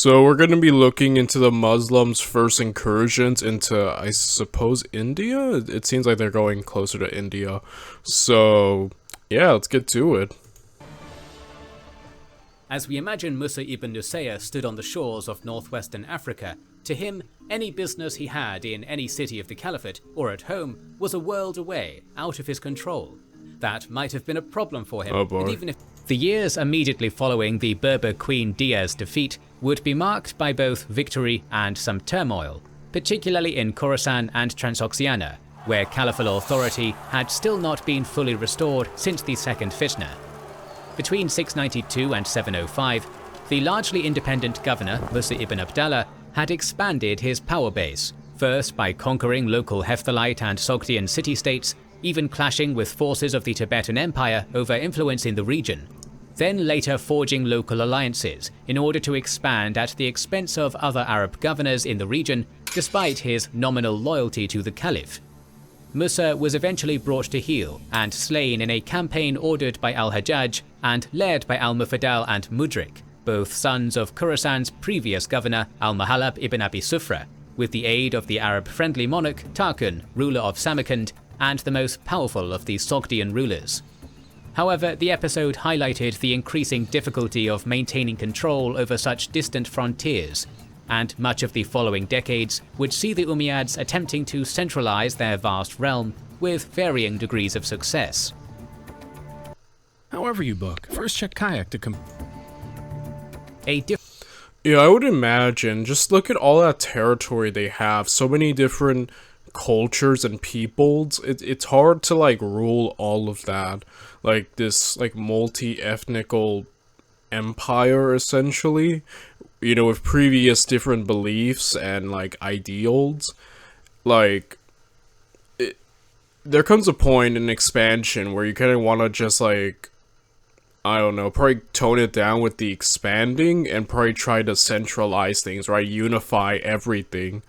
So we're going to be looking into the Muslims' first incursions into, I suppose, India? It seems like they're going closer to India. So, yeah, let's get to it. As we imagine Musa ibn Nusayr stood on the shores of northwestern Africa, to him, any business he had in any city of the Caliphate or at home was a world away, out of his control. That might have been a problem for him, and even if the years immediately following the Berber Queen Dia's defeat would be marked by both victory and some turmoil, particularly in Khorasan and Transoxiana, where caliphal authority had still not been fully restored since the Second Fitna. Between 692 and 705, the largely independent governor Musa ibn Abdallah had expanded his power base, first by conquering local Hephthalite and Sogdian city-states, even clashing with forces of the Tibetan Empire over influence in the region, then later forging local alliances in order to expand at the expense of other Arab governors in the region, despite his nominal loyalty to the Caliph. Musa was eventually brought to heel and slain in a campaign ordered by al-Hajjaj and led by al-Mufadal and Mudrik, both sons of Khorasan's previous governor al-Muhallab ibn Abi Sufra, with the aid of the Arab-friendly monarch Tarkun, ruler of Samarkand, and the most powerful of the Sogdian rulers. However, the episode highlighted the increasing difficulty of maintaining control over such distant frontiers, and much of the following decades would see the Umayyads attempting to centralize their vast realm with varying degrees of success. However you book, first check kayak to Yeah, I would imagine. Just look at all that territory they have. So many different cultures and peoples. It's hard to like rule all of that. Like this like multi-ethnical empire essentially. You know, with previous different beliefs and like ideals. Like there comes a point in expansion where you kind of want to just like, I don't know, probably tone it down with the expanding and probably try to centralize things, right? Unify everything.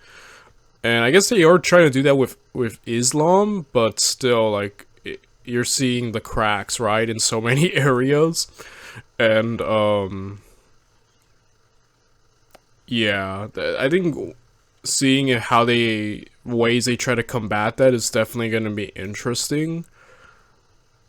And I guess they are trying to do that with Islam, but still, like, you're seeing the cracks, right, in so many areas. And, yeah, I think seeing how ways they try to combat that is definitely going to be interesting.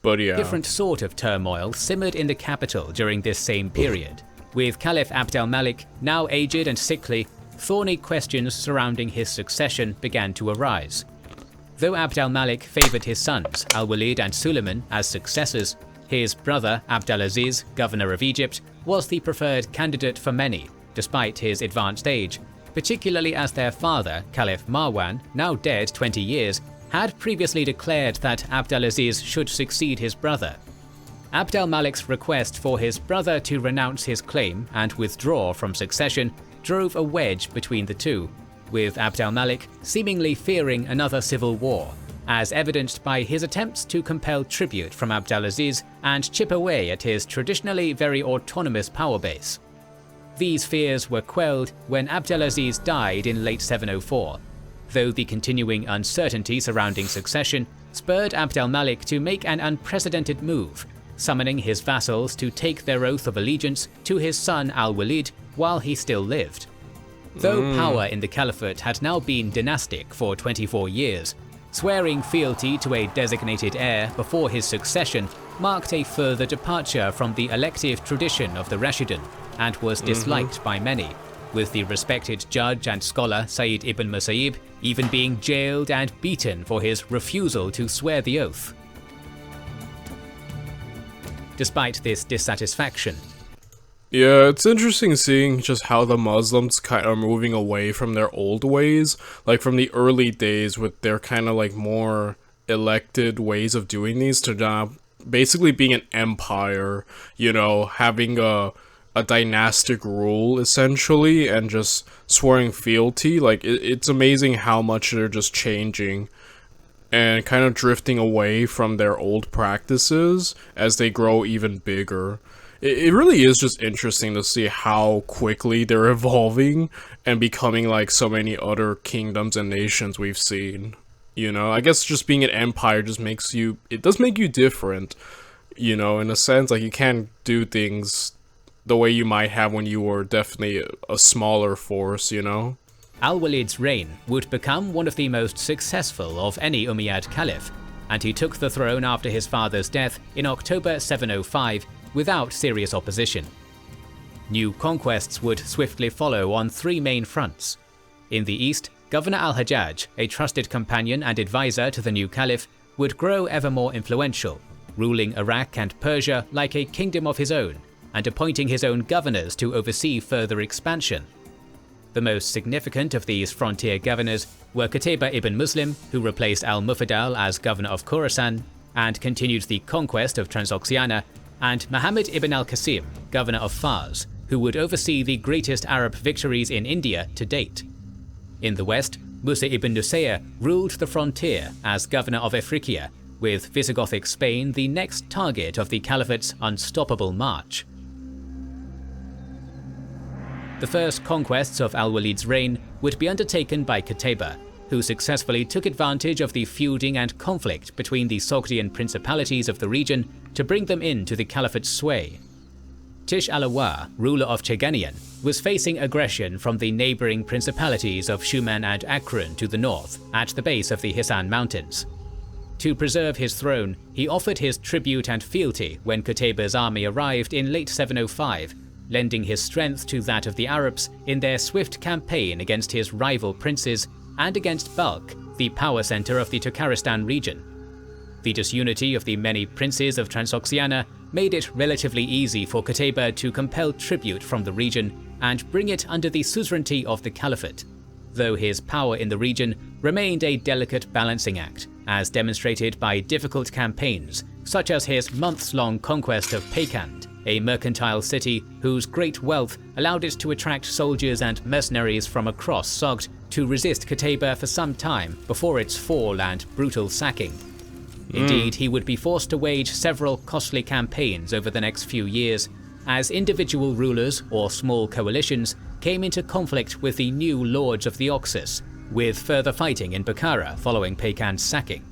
But yeah. Different sort of turmoil simmered in the capital during this same period, with Caliph Abd al-Malik, now aged and sickly. Thorny questions surrounding his succession began to arise. Though Abd al-Malik favoured his sons, al-Walid and Suleiman, as successors, his brother Abdulaziz, governor of Egypt, was the preferred candidate for many, despite his advanced age, particularly as their father, Caliph Marwan, now dead 20 years, had previously declared that Abdulaziz should succeed his brother. Abd al-Malik's request for his brother to renounce his claim and withdraw from succession drove a wedge between the two, with Abd al-Malik seemingly fearing another civil war, as evidenced by his attempts to compel tribute from Abdulaziz and chip away at his traditionally very autonomous power base. These fears were quelled when Abdulaziz died in late 704, though the continuing uncertainty surrounding succession spurred Abd al-Malik to make an unprecedented move, summoning his vassals to take their oath of allegiance to his son al-Walid while he still lived. Though power in the Caliphate had now been dynastic for 24 years, swearing fealty to a designated heir before his succession marked a further departure from the elective tradition of the Rashidun and was disliked by many, with the respected judge and scholar Sayyid ibn Musayyib even being jailed and beaten for his refusal to swear the oath. Despite this dissatisfaction, yeah, it's interesting seeing just how the Muslims kind of moving away from their old ways, like from the early days with their kind of like more elected ways of doing these to now basically being an empire, you know, having a dynastic rule essentially and just swearing fealty. Like it's amazing how much they're just changing and kind of drifting away from their old practices as they grow even bigger. It really is just interesting to see how quickly they're evolving and becoming like so many other kingdoms and nations we've seen. You know, I guess just being an empire just makes you, it does make you different, you know, in a sense. Like you can't do things the way you might have when you were definitely a smaller force, you know? Al-Walid's reign would become one of the most successful of any Umayyad caliph, and he took the throne after his father's death in October 705 without serious opposition. New conquests would swiftly follow on three main fronts. In the east, Governor al-Hajjaj, a trusted companion and advisor to the new caliph, would grow ever more influential, ruling Iraq and Persia like a kingdom of his own, and appointing his own governors to oversee further expansion. The most significant of these frontier governors were Qutayba ibn Muslim, who replaced al-Mufaddal as governor of Khorasan and continued the conquest of Transoxiana, and Muhammad ibn al-Qasim, governor of Fars, who would oversee the greatest Arab victories in India to date. In the west, Musa ibn Nusayr ruled the frontier as governor of Afriqiya, with Visigothic Spain the next target of the caliphate's unstoppable march. The first conquests of Al-Walid's reign would be undertaken by Qutayba, who successfully took advantage of the feuding and conflict between the Sogdian principalities of the region to bring them into the caliphate's sway. Tish al-Awa, ruler of Cheganian, was facing aggression from the neighbouring principalities of Shuman and Akron to the north, at the base of the Hisan Mountains. To preserve his throne, he offered his tribute and fealty when Qutayba's army arrived in late 705, lending his strength to that of the Arabs in their swift campaign against his rival princes and against Balkh, the power center of the Turkaristan region. The disunity of the many princes of Transoxiana made it relatively easy for Qutayba to compel tribute from the region and bring it under the suzerainty of the caliphate, though his power in the region remained a delicate balancing act, as demonstrated by difficult campaigns, such as his months-long conquest of Peykand, a mercantile city whose great wealth allowed it to attract soldiers and mercenaries from across Sogd to resist Qutayba for some time before its fall and brutal sacking. Indeed, he would be forced to wage several costly campaigns over the next few years, as individual rulers or small coalitions came into conflict with the new lords of the Oxus, with further fighting in Bukhara following Peykand's sacking.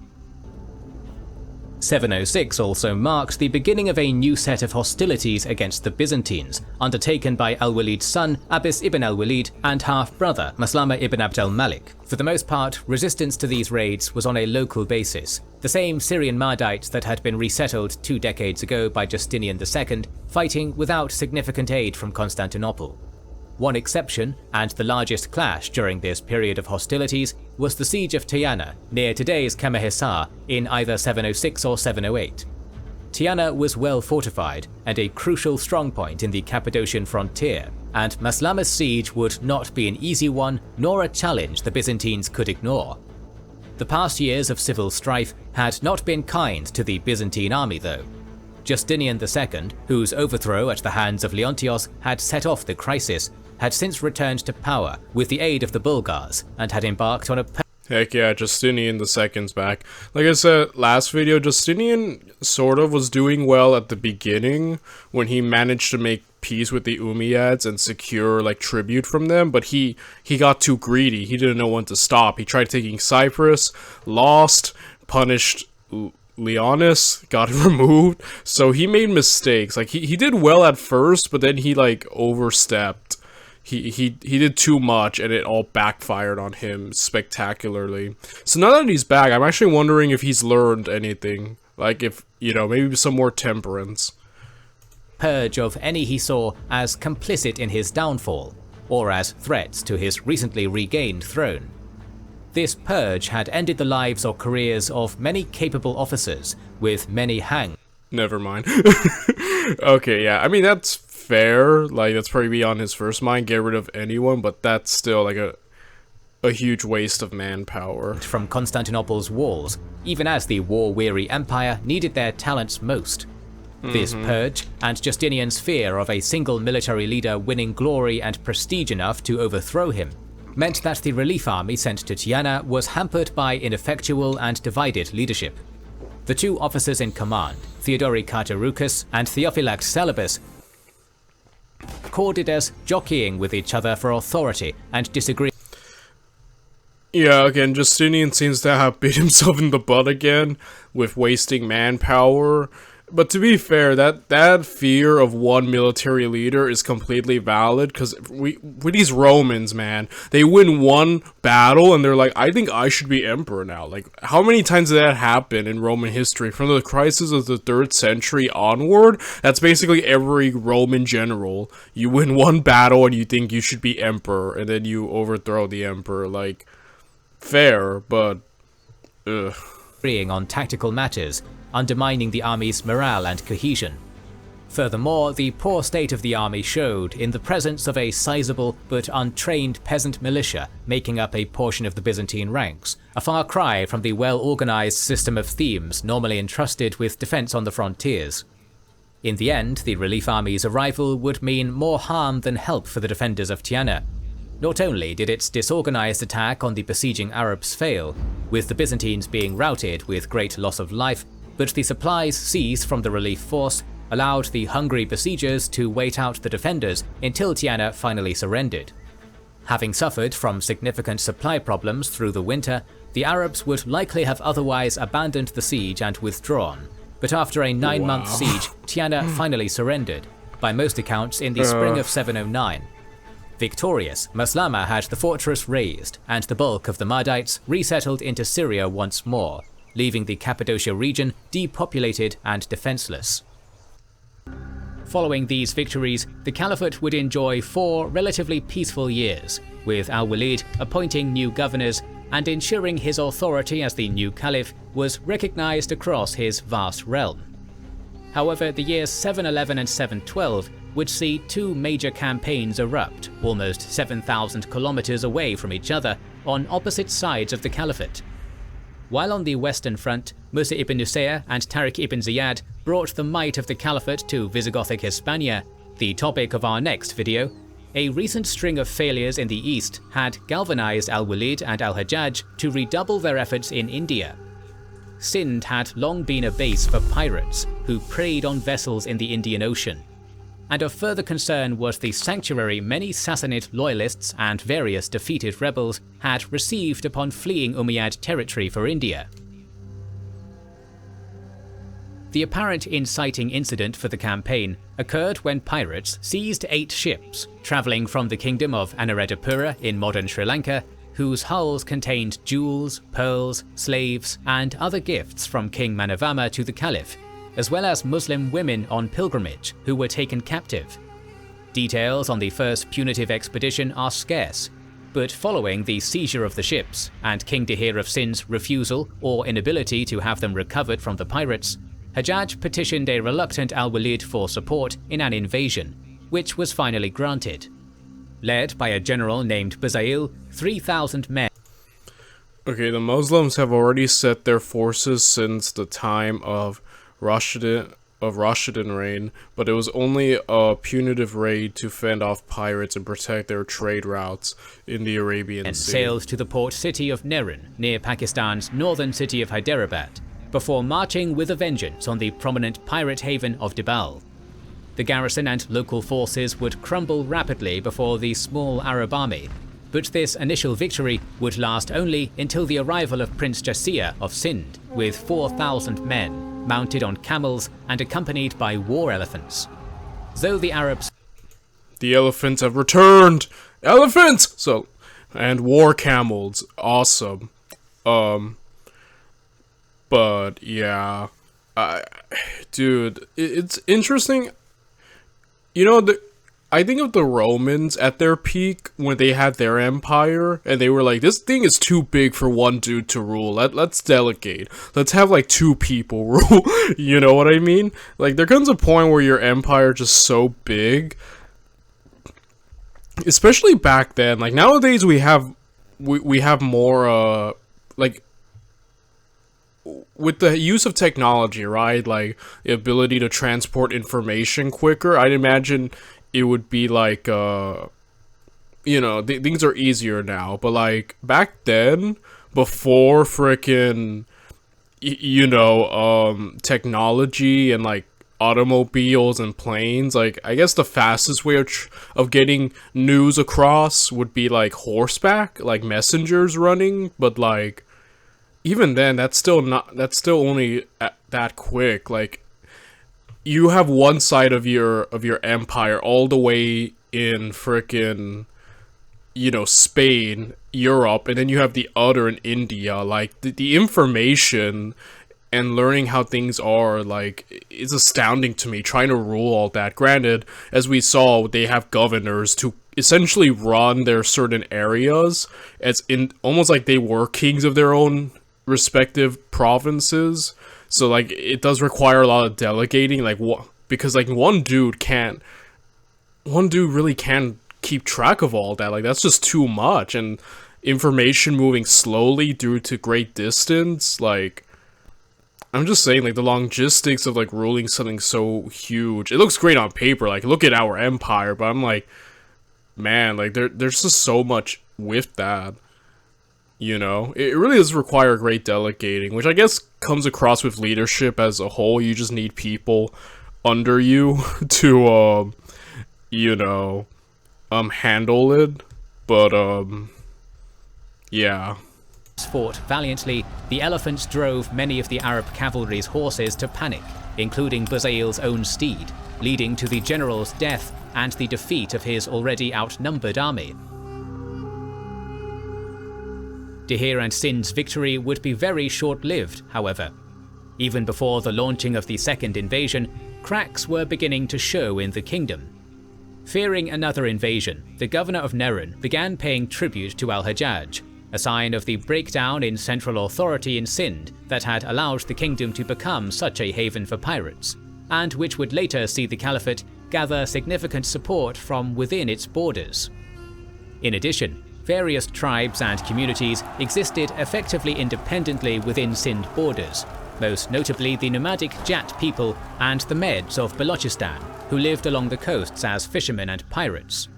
706 also marked the beginning of a new set of hostilities against the Byzantines, undertaken by Al-Walid's son Abbas ibn al-Walid and half-brother Maslama ibn Abd al-Malik. For the most part, resistance to these raids was on a local basis, the same Syrian Mardites that had been resettled 2 decades ago by Justinian II, fighting without significant aid from Constantinople. One exception, and the largest clash during this period of hostilities, was the siege of Tyana, near today's Kamahisar, in either 706 or 708. Tyana was well fortified and a crucial strongpoint in the Cappadocian frontier, and Maslama's siege would not be an easy one nor a challenge the Byzantines could ignore. The past years of civil strife had not been kind to the Byzantine army though. Justinian II, whose overthrow at the hands of Leontios had set off the crisis, had since returned to power with the aid of the Bulgars and had embarked on a Heck yeah, Justinian II's back. Like I said last video, Justinian sort of was doing well at the beginning when he managed to make peace with the Umayyads and secure like tribute from them, but he got too greedy. He didn't know when to stop. He tried taking Cyprus, lost, punished Leonis, got removed, so he made mistakes. Like he did well at first, but then he like overstepped. He did too much and it all backfired on him spectacularly. So now that he's back, I'm actually wondering if he's learned anything. Like if, you know, maybe some more temperance. Purge of any he saw as complicit in his downfall, or as threats to his recently regained throne. This purge had ended the lives or careers of many capable officers, with many hanged. Never mind. Okay, yeah, I mean that's fair, like that's probably on his first mind, get rid of anyone, but that's still like a huge waste of manpower. From Constantinople's walls, even as the war-weary empire needed their talents most. This purge, and Justinian's fear of a single military leader winning glory and prestige enough to overthrow him, meant that the relief army sent to Tyana was hampered by ineffectual and divided leadership. The two officers in command, Theodori Cartarucus and Theophylact Salabus, recorded as jockeying with each other for authority and disagreeing. Yeah, again, Justinian seems to have bit himself in the butt again with wasting manpower But to be fair, that fear of one military leader is completely valid, because with these Romans, man, they win one battle and they're like, I think I should be emperor now. Like, how many times did that happen in Roman history? From the crisis of the 3rd century onward, that's basically every Roman general. You win one battle and you think you should be emperor, and then you overthrow the emperor. Like, fair, but ugh. Agreeing on tactical matters, undermining the army's morale and cohesion. Furthermore, the poor state of the army showed in the presence of a sizable but untrained peasant militia making up a portion of the Byzantine ranks, a far cry from the well-organized system of themes normally entrusted with defense on the frontiers. In the end, the relief army's arrival would mean more harm than help for the defenders of Tiana. Not only did its disorganized attack on the besieging Arabs fail, with the Byzantines being routed with great loss of life, but the supplies seized from the relief force allowed the hungry besiegers to wait out the defenders until Tiana finally surrendered. Having suffered from significant supply problems through the winter, the Arabs would likely have otherwise abandoned the siege and withdrawn, but after a 9-month siege, Tiana finally surrendered, by most accounts in the spring of 709. Victorious, Maslama had the fortress razed, and the bulk of the Mahdites resettled into Syria once more, leaving the Cappadocia region depopulated and defenseless. Following these victories, the Caliphate would enjoy 4 relatively peaceful years, with Al-Walid appointing new governors and ensuring his authority as the new Caliph was recognized across his vast realm. However, the years 711 and 712 would see 2 major campaigns erupt, almost 7,000 kilometers away from each other, on opposite sides of the Caliphate. While on the western front, Musa ibn Nusayr and Tariq ibn Ziyad brought the might of the Caliphate to Visigothic Hispania, the topic of our next video, a recent string of failures in the east had galvanized Al-Walid and Al-Hajjaj to redouble their efforts in India. Sind had long been a base for pirates who preyed on vessels in the Indian Ocean. And of further concern was the sanctuary many Sassanid loyalists and various defeated rebels had received upon fleeing Umayyad territory for India. The apparent inciting incident for the campaign occurred when pirates seized 8 ships travelling from the kingdom of Anuradhapura in modern Sri Lanka, whose hulls contained jewels, pearls, slaves, and other gifts from King Manavama to the Caliph, as well as Muslim women on pilgrimage who were taken captive. Details on the first punitive expedition are scarce, but following the seizure of the ships and King Dahir of Sindh's refusal or inability to have them recovered from the pirates, Hajjaj petitioned a reluctant Al-Walid for support in an invasion, which was finally granted. Led by a general named Bazail, 3,000 men. Okay, the Muslims have already set their forces since the time of Rashidun reign, but it was only a punitive raid to fend off pirates and protect their trade routes in the Arabian Sea. Sailed to the port city of Nerun, near Pakistan's northern city of Hyderabad, before marching with a vengeance on the prominent pirate haven of Dibal. The garrison and local forces would crumble rapidly before the small Arab army, but this initial victory would last only until the arrival of Prince Jasir of Sindh with 4,000 men, mounted on camels and accompanied by war elephants. Though the Arabs... The elephants have returned! Elephants! And war camels. Awesome. But, yeah. Dude, it's interesting. You know, I think of the Romans at their peak when they had their empire, and they were like, this thing is too big for one dude to rule. Let's delegate. Let's have like 2 people rule. You know what I mean? Like, there comes a point where your empire is just so big, especially back then. Like, nowadays we have more like, with the use of technology, right? Like, the ability to transport information quicker, I'd imagine it would be like, you know, things are easier now. But, like, back then, before frickin', you know, technology and, like, automobiles and planes, like, I guess the fastest way of getting news across would be, like, horseback, like, messengers running. But, like, even then, that's still only that quick. Like, you have one side of your empire all the way in frickin', you know, Spain, Europe, and then you have the other in India. Like the information and learning how things are, like, is astounding to me, trying to rule all that. Granted, as we saw, they have governors to essentially run their certain areas, as in almost like they were kings of their own respective provinces. So like it does require a lot of delegating, like because like one dude really can't keep track of all that. Like that's just too much, and information moving slowly due to great distance. Like, I'm just saying, like, the logistics of like ruling something so huge. It looks great on paper, like look at our empire, but I'm like, man, like there's just so much with that. You know, it really does require great delegating, which I guess comes across with leadership as a whole. You just need people under you to you know, handle it. But yeah. Fought valiantly, the elephants drove many of the Arab cavalry's horses to panic, including Buzail's own steed, leading to the general's death and the defeat of his already outnumbered army. Dihir and Sindh's victory would be very short-lived, however. Even before the launching of the second invasion, cracks were beginning to show in the kingdom. Fearing another invasion, the governor of Nerun began paying tribute to al-Hajjaj, a sign of the breakdown in central authority in Sindh that had allowed the kingdom to become such a haven for pirates, and which would later see the caliphate gather significant support from within its borders. In addition, various tribes and communities existed effectively independently within Sindh borders, most notably the nomadic Jat people and the Meds of Balochistan, who lived along the coasts as fishermen and pirates.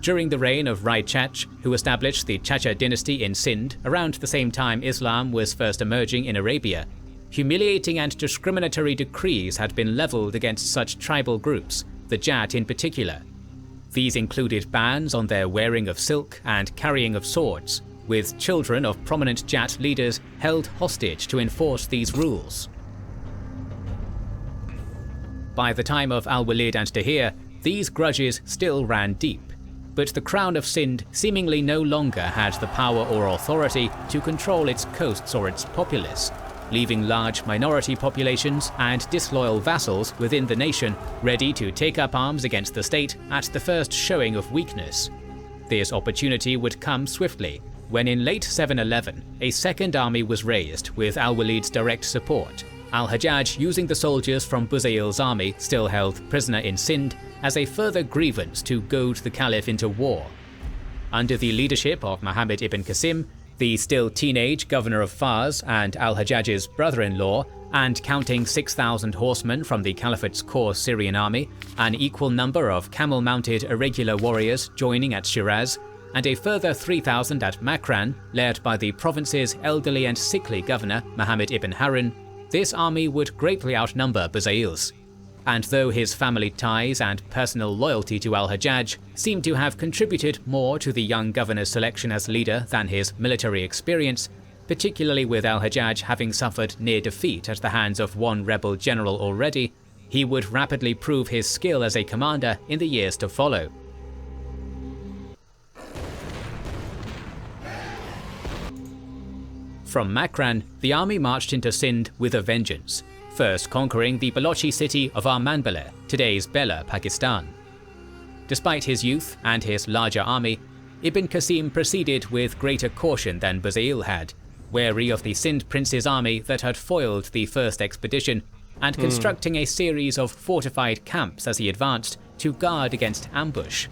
During the reign of Rai Chach, who established the Chacha dynasty in Sindh around the same time Islam was first emerging in Arabia, humiliating and discriminatory decrees had been leveled against such tribal groups, the Jat in particular. These included bans on their wearing of silk and carrying of swords, with children of prominent Jat leaders held hostage to enforce these rules. By the time of Al-Walid and Dihir, these grudges still ran deep, but the Crown of Sindh seemingly no longer had the power or authority to control its coasts or its populace, leaving large minority populations and disloyal vassals within the nation ready to take up arms against the state at the first showing of weakness. This opportunity would come swiftly, when in late 711 a second army was raised with Al-Walid's direct support, Al-Hajjaj using the soldiers from Buzail's army still held prisoner in Sindh as a further grievance to goad the Caliph into war. Under the leadership of Muhammad ibn Qasim, the still teenage governor of Fars and Al-Hajjaj's brother-in-law, and counting 6,000 horsemen from the Caliphate's core Syrian army, an equal number of camel-mounted irregular warriors joining at Shiraz, and a further 3,000 at Makran, led by the province's elderly and sickly governor Muhammad ibn Harun, this army would greatly outnumber Buzail's. And though his family ties and personal loyalty to al-Hajjaj seem to have contributed more to the young governor's selection as leader than his military experience, particularly with al-Hajjaj having suffered near defeat at the hands of one rebel general already, he would rapidly prove his skill as a commander in the years to follow. From Makran, the army marched into Sindh with a vengeance, first conquering the Balochi city of Armanbale, today's Bela, Pakistan. Despite his youth and his larger army, Ibn Qasim proceeded with greater caution than Buzail had, wary of the Sindh prince's army that had foiled the first expedition, and constructing a series of fortified camps as he advanced to guard against ambush.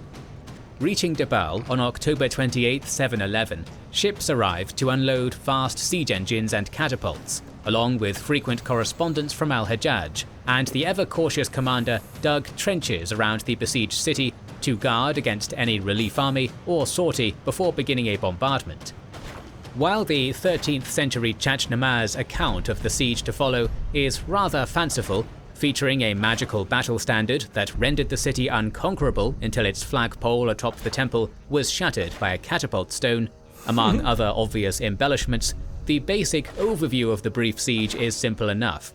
Reaching Dabal on October 28, 711, ships arrived to unload fast siege engines and catapults, along with frequent correspondence from al-Hajjaj, and the ever-cautious commander dug trenches around the besieged city to guard against any relief army or sortie before beginning a bombardment. While the 13th century Chachnamaz account of the siege to follow is rather fanciful, featuring a magical battle standard that rendered the city unconquerable until its flagpole atop the temple was shattered by a catapult stone, among other obvious embellishments, the basic overview of the brief siege is simple enough.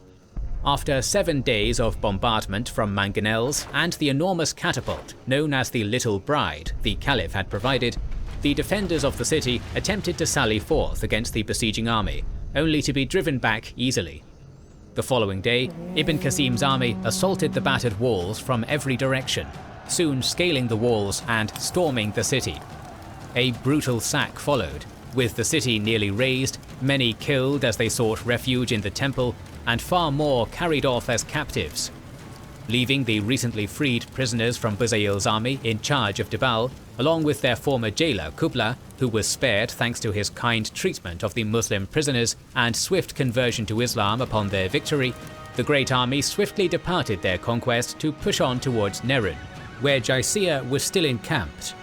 After 7 days of bombardment from mangonels and the enormous catapult known as the Little Bride the Caliph had provided, the defenders of the city attempted to sally forth against the besieging army, only to be driven back easily. The following day, Ibn Qasim's army assaulted the battered walls from every direction, soon scaling the walls and storming the city. A brutal sack followed, with the city nearly razed, many killed as they sought refuge in the temple, and far more carried off as captives. Leaving the recently freed prisoners from Buzayl's army in charge of Dibal, along with their former jailer Kubla, who was spared thanks to his kind treatment of the Muslim prisoners and swift conversion to Islam upon their victory, the great army swiftly departed their conquest to push on towards Nerun, where Jaisiya was still encamped.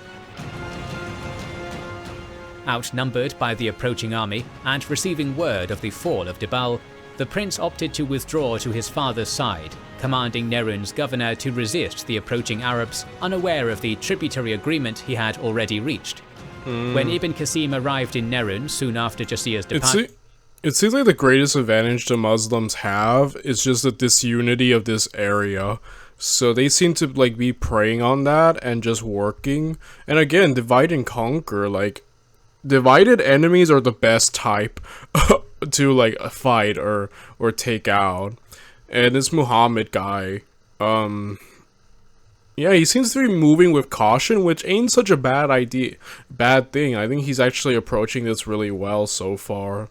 Outnumbered by the approaching army and receiving word of the fall of Dibal, the prince opted to withdraw to his father's side, commanding Nerun's governor to resist the approaching Arabs, unaware of the tributary agreement he had already reached. When Ibn Qasim arrived in Nerun soon after Jaisiya's departure, it seems like the greatest advantage the Muslims have is just the disunity of this area. So they seem to like be preying on that and just working. And again, divide and conquer, like divided enemies are the best type to like fight or take out. And this Muhammad guy, yeah, he seems to be moving with caution, which ain't such a bad thing. I think he's actually approaching this really well so far.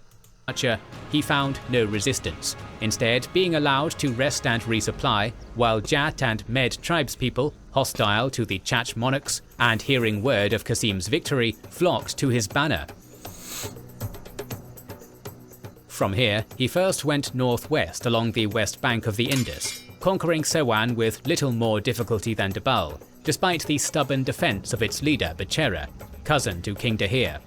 he found no resistance, instead being allowed to rest and resupply, while Jat and Med tribespeople, hostile to the Chach monarchs and hearing word of Qasim's victory, flocked to his banner. From here, he first went northwest along the west bank of the Indus, conquering Sewan with little more difficulty than Dibal, despite the stubborn defense of its leader Bechera, cousin to King Dahir.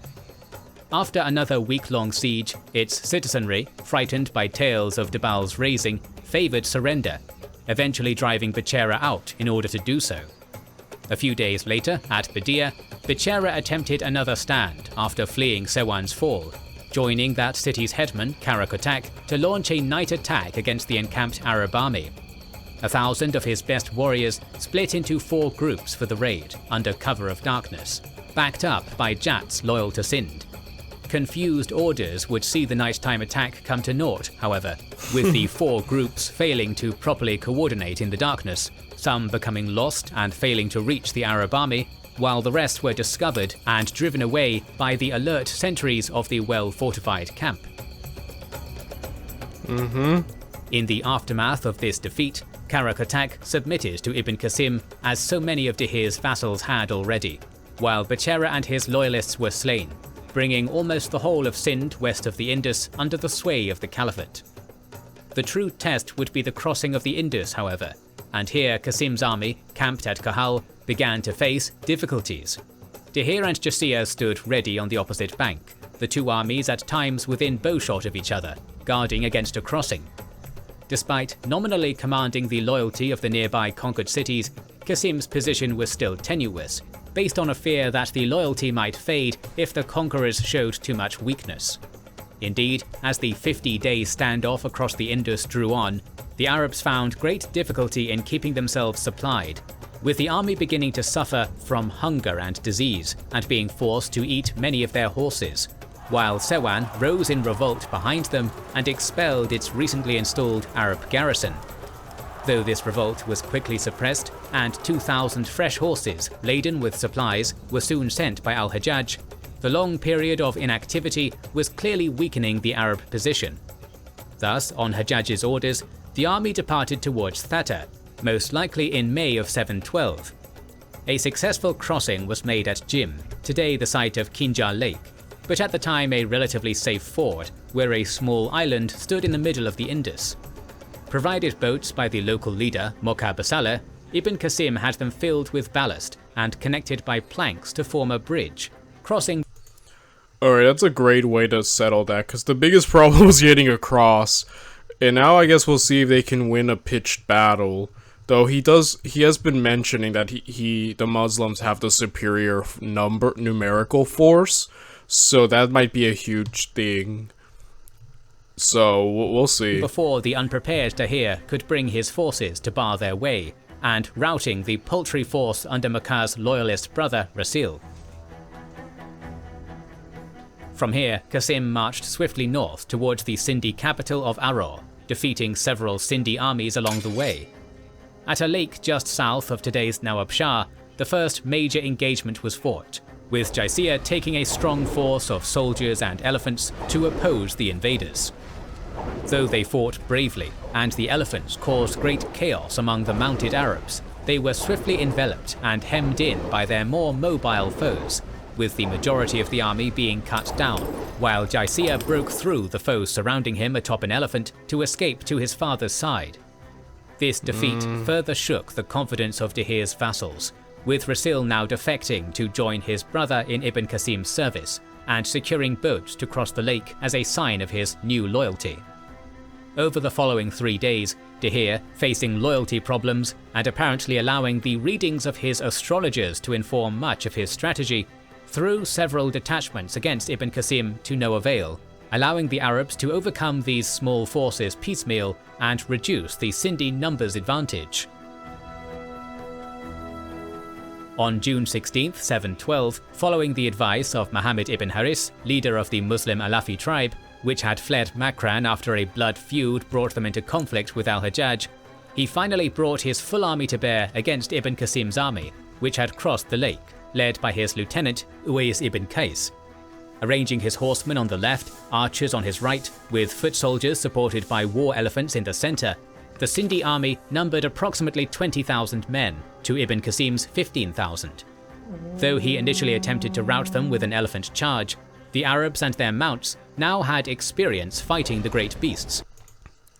After another week-long siege, its citizenry, frightened by tales of Dibal's razing, favoured surrender, eventually driving Bechera out in order to do so. A few days later, at Badia, Bechera attempted another stand after fleeing Sewan's fall, joining that city's headman, Karakotak, to launch a night attack against the encamped Arab army. 1,000 of his best warriors split into 4 groups for the raid, under cover of darkness, backed up by Jats loyal to Sind. Confused orders would see the nighttime attack come to naught, however, with the 4 groups failing to properly coordinate in the darkness, some becoming lost and failing to reach the Arab army, while the rest were discovered and driven away by the alert sentries of the well-fortified camp. In the aftermath of this defeat, Karakotak submitted to Ibn Qasim as so many of Dahir's vassals had already, while Bechera and his loyalists were slain, bringing almost the whole of Sind west of the Indus under the sway of the Caliphate. The true test would be the crossing of the Indus, however, and here Qasim's army, camped at Kahal, began to face difficulties. Dahir and Jaisiya stood ready on the opposite bank, the 2 armies at times within bowshot of each other, guarding against a crossing. Despite nominally commanding the loyalty of the nearby conquered cities, Qasim's position was still tenuous, based on a fear that the loyalty might fade if the conquerors showed too much weakness. Indeed, as the 50-day standoff across the Indus drew on, the Arabs found great difficulty in keeping themselves supplied, with the army beginning to suffer from hunger and disease and being forced to eat many of their horses, while Sewan rose in revolt behind them and expelled its recently installed Arab garrison. Though this revolt was quickly suppressed and 2,000 fresh horses laden with supplies were soon sent by al-Hajjaj, the long period of inactivity was clearly weakening the Arab position. Thus, on Hajjaj's orders, the army departed towards Thatta, most likely in May of 712. A successful crossing was made at Jim, today the site of Kinjar Lake, but at the time a relatively safe ford, where a small island stood in the middle of the Indus. Provided boats by the local leader, Mokha Basala, Ibn Qasim had them filled with ballast and connected by planks to form a bridge, crossing. Alright, that's a great way to settle that, because the biggest problem was getting across. And now I guess we'll see if they can win a pitched battle. Though he has been mentioning that the Muslims have the superior numerical force, so that might be a huge thing. So we'll see. Before the unprepared Dahir could bring his forces to bar their way, and routing the paltry force under Makkah's loyalist brother Rasil. From here, Qasim marched swiftly north towards the Sindhi capital of Aror, defeating several Sindhi armies along the way. At a lake just south of today's Nawab Shah, the first major engagement was fought, with Jaisir taking a strong force of soldiers and elephants to oppose the invaders. Though they fought bravely, and the elephants caused great chaos among the mounted Arabs, they were swiftly enveloped and hemmed in by their more mobile foes, with the majority of the army being cut down, while Jaisir broke through the foes surrounding him atop an elephant to escape to his father's side. This defeat further shook the confidence of Dahir's vassals, with Rasil now defecting to join his brother in Ibn Qasim's service, and securing boats to cross the lake as a sign of his new loyalty. Over the following 3 days, Dahir, facing loyalty problems and apparently allowing the readings of his astrologers to inform much of his strategy, threw several detachments against Ibn Qasim to no avail, allowing the Arabs to overcome these small forces piecemeal and reduce the Sindhi numbers advantage. On June 16, 712, following the advice of Muhammad ibn Haris, leader of the Muslim Alafi tribe, which had fled Makran after a blood feud brought them into conflict with al-Hajjaj, he finally brought his full army to bear against Ibn Qasim's army, which had crossed the lake, led by his lieutenant Uwais ibn Qais. Arranging his horsemen on the left, archers on his right, with foot soldiers supported by war elephants in the center, the Sindhi army numbered approximately 20,000 men to Ibn Qasim's 15,000. Though he initially attempted to rout them with an elephant charge, the Arabs and their mounts now had experience fighting the great beasts.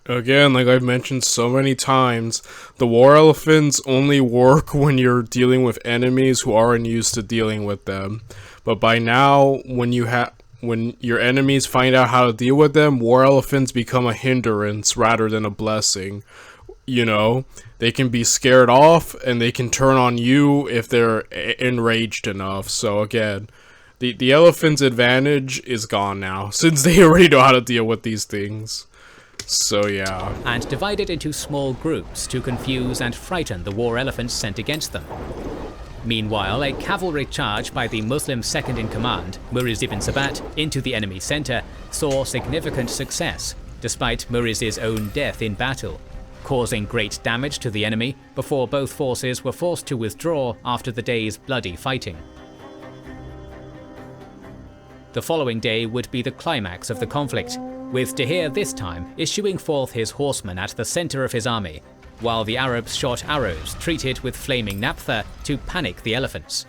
Again, like I've mentioned so many times, the war elephants only work when you're dealing with enemies who aren't used to dealing with them. But by now, when your enemies find out how to deal with them, war elephants become a hindrance rather than a blessing. You know, they can be scared off and they can turn on you if they're enraged enough. So again, the elephant's advantage is gone now, since they already know how to deal with these things. So yeah. And divided into small groups to confuse and frighten the war elephants sent against them. Meanwhile, a cavalry charge by the Muslim second-in-command, Muriz ibn Sabat, into the enemy center saw significant success, despite Muriz's own death in battle, causing great damage to the enemy before both forces were forced to withdraw after the day's bloody fighting. The following day would be the climax of the conflict, with Dahir this time issuing forth his horsemen at the center of his army, while the Arabs shot arrows treated with flaming naphtha to panic the elephants.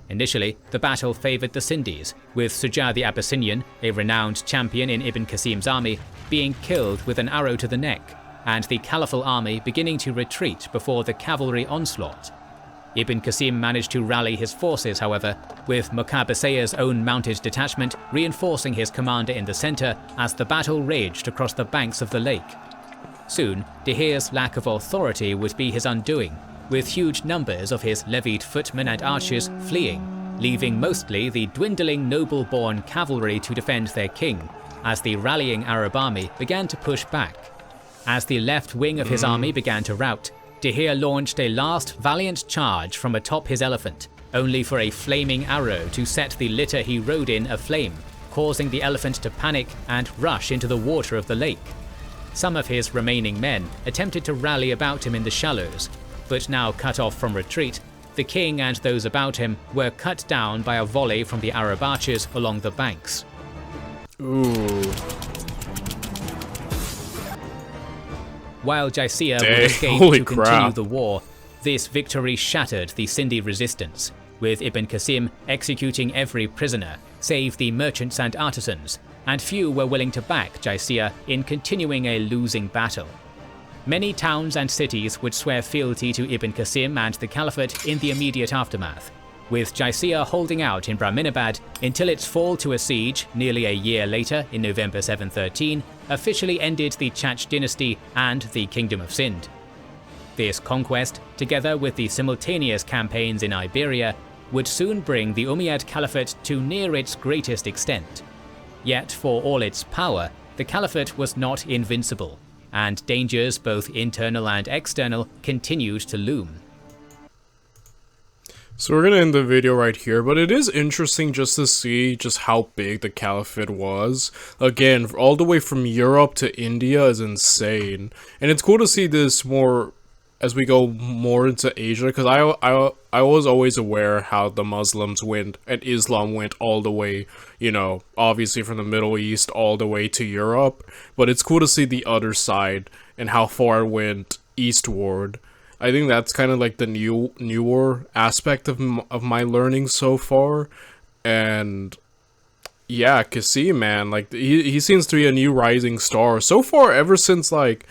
Initially, the battle favored the Sindhis, with Suja the Abyssinian, a renowned champion in Ibn Qasim's army, being killed with an arrow to the neck, and the Caliphal army beginning to retreat before the cavalry onslaught. Ibn Qasim managed to rally his forces, however, with Muqabisaya's own mounted detachment reinforcing his commander in the center as the battle raged across the banks of the lake. Soon, Dahir's lack of authority would be his undoing, with huge numbers of his levied footmen and archers fleeing, leaving mostly the dwindling noble-born cavalry to defend their king, as the rallying Arab army began to push back. As the left wing of his army began to rout, Dahir launched a last valiant charge from atop his elephant, only for a flaming arrow to set the litter he rode in aflame, causing the elephant to panic and rush into the water of the lake. Some of his remaining men attempted to rally about him in the shallows, but now cut off from retreat, the king and those about him were cut down by a volley from the Arab archers along the banks. Ooh. While Jaisir would escape to continue the war, this victory shattered the Sindhi resistance, with Ibn Qasim executing every prisoner, save the merchants and artisans, and few were willing to back Jaisir in continuing a losing battle. Many towns and cities would swear fealty to Ibn Qasim and the Caliphate in the immediate aftermath, with Jaisir holding out in Brahminabad until its fall to a siege nearly a year later in November 713 officially ended the Chach dynasty and the Kingdom of Sind. This conquest, together with the simultaneous campaigns in Iberia, would soon bring the Umayyad Caliphate to near its greatest extent. Yet for all its power, the Caliphate was not invincible, and dangers both internal and external continued to loom. So we're gonna end the video right here, but it is interesting just to see just how big the Caliphate was. Again, all the way from Europe to India is insane. And it's cool to see this more as we go more into Asia, because I was always aware how the Muslims went and Islam went all the way, you know, obviously from the Middle East all the way to Europe. But it's cool to see the other side and how far it went eastward. I think that's kind of like the newer aspect of my learning so far. And yeah, Kassim, man, like he seems to be a new rising star so far. Ever since like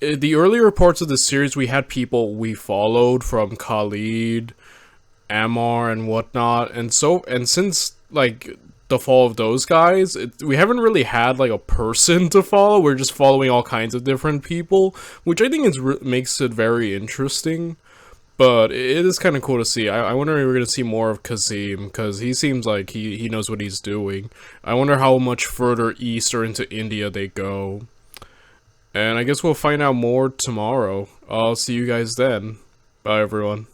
the earlier parts of the series, we had people we followed from Khalid, Ammar, and whatnot, and since like the fall of those guys, we haven't really had like a person to follow. We're just following all kinds of different people, which I think makes it very interesting. But it is kind of cool to see. I wonder if we're gonna see more of Kassim, because he seems like he knows what he's doing. I wonder how much further east or into India they go. And I guess we'll find out more tomorrow. I'll see you guys then. Bye, everyone.